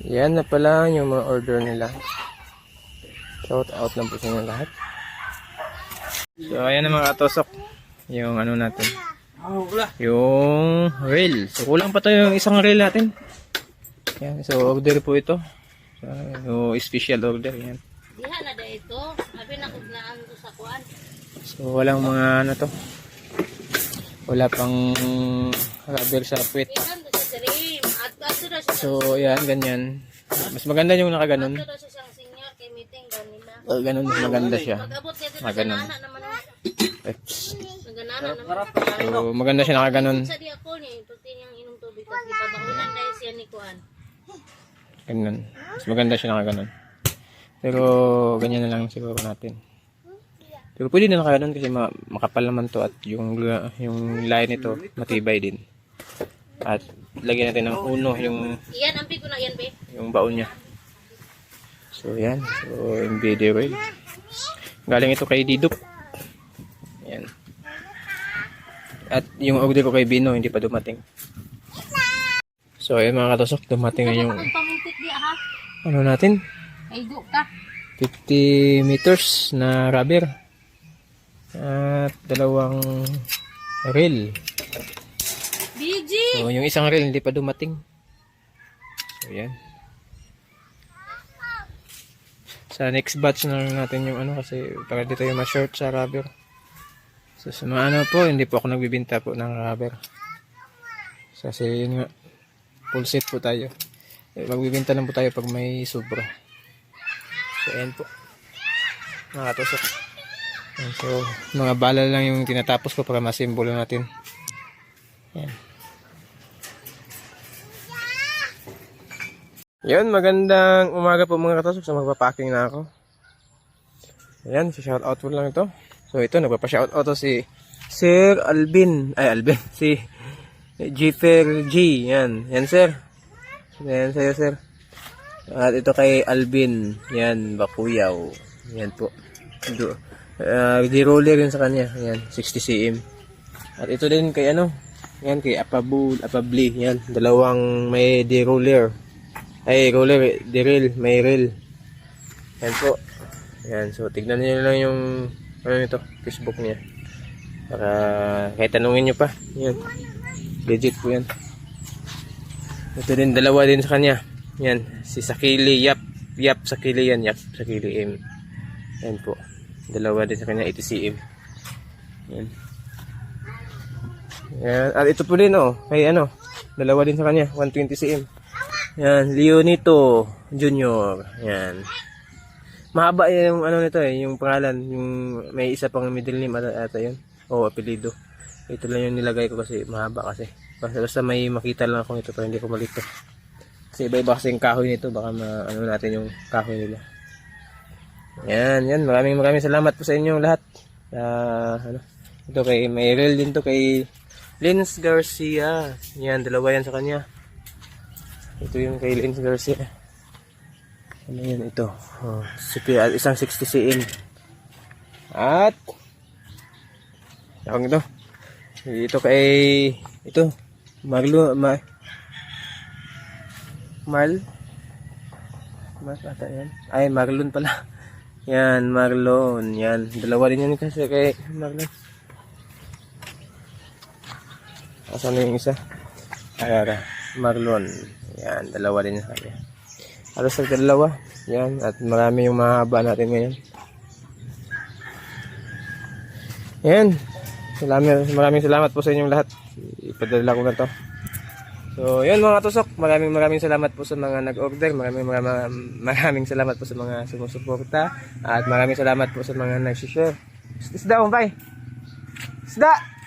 Yan na pala yung mga order nila. Shout out lang po sa inyo lahat. So ayan na mga katusok. Yung ano natin. Yung reel. So kulang pa to yung isang reel natin. Yan. So order po ito. So special order. Yan. Diha na da ito. Abi na kung naan to sa kuan. So walang mga ano to. Wala pang rubber sa puwet. Ikan to sa dream. Ato na siya. So yan, ganyan. Mas maganda yung nakaganon. Ato na siya siyang senior kay meeting ganila. Ganun, mas maganda siya. Pag-abot niya dito sa Ganun. nana naman. Eps. Naganana naman. So maganda siya nakaganon. Sa di ako ni pati niyang inom tubig kasi pabahunan dahil siya ni kuan. Ganun. Mas maganda siya nakaganon. Pero ganyan na lang siguro natin. Pero pwede na nakaganon kasi makapal naman to at yung line nito matibay din. At lagyan natin ng uno yung Iyan ampi ko na yan be. yung baon niya. So yan. So yung video reel. Galing ito kay Diduk. Yan. At yung order ko kay Bino hindi pa dumating. So ayun mga katusok, dumating na yung Kung pamintik di ha. ano natin, Ay do ka. 50 meters na rubber at dalawang reel. BG. So yung isang reel hindi pa dumating. So yan. Sa next batch na lang natin yung ano kasi para dito yung ma-short sa rubber. So sa mga ano po, hindi po ako nagbibinta po ng rubber. So, kasi yun nga, full set po tayo. Magbibinta lang po tayo pag may sobra. So ayan po. Mga katusok. Ayan, so mga bala lang yung tinatapos ko para masimbolo natin. Ayan. Yun, magandang umaga po mga katusok. So magpapacking na ako. Ayan, si shout out po lang ito. So ito, nagpapa-shout out to si Sir Alvin. Ay, Alvin. Si Jiffer G. Yan. Yan, sir. Yan sa'yo, sir. At ito kay Alvin. Yan, Bakuyaw. Yan po. D-roller yun sa kanya. Yan, 60 cm. At ito din kay ano. Yan, kay Apabli. Yan, dalawang may D-roller. Ay, roller, D-reel. May reel. Yan po. Yan, so tignan niyo lang yung ano nito, Facebook niya. Para kahit tanungin nyo pa. Yan. Legit po yan. Ito din, dalawa din sa kanya. Yan, si Sakili, Yap Sakili yan, Yap Sakili M. Yan po. Dalawa din sa kanya, 80 cm. Yan. Yan. At ito po din, oh. Ay, ano, dalawa din sa kanya, 120 cm. Yan, Leonito Junior. Yan. Mahaba yung ano nito eh, yung pangalan, yung may isa pang middle name ata yun. O apelido. Ito lang yung nilagay ko kasi mahaba kasi. Basta may makita lang ako nito pero hindi ko malito. Kasi iba-iba kasi yung kahoy nito, baka ano natin yung kahoy nila. Yan. Maraming salamat po sa inyong lahat. Ano, ito kay Mayrel din to kay Lins Garcia. Yan, dalawa yan sa kanya. Ito yung kay Lins Garcia. Ano yun ito? Oh, isang 60 cm. At ang ito. Ito kay Marl ata yan. Ay, Marlon pala. Yan, Marlon. Yan, dalawa din yan kasi kay Marlon. Asan na yung isa? Ay, Marlon. Yan, dalawa din sa kanya. Halos sa dalawa. Yan. At marami yung mahaba natin ngayon. Yan. Maraming salamat po sa inyong lahat. Ipadala ko na to. So, yun mga tusok. Maraming salamat po sa mga nag-order. Maraming salamat po sa mga sumusuporta. At maraming salamat po sa mga nag-share. Isda, bye! Isda!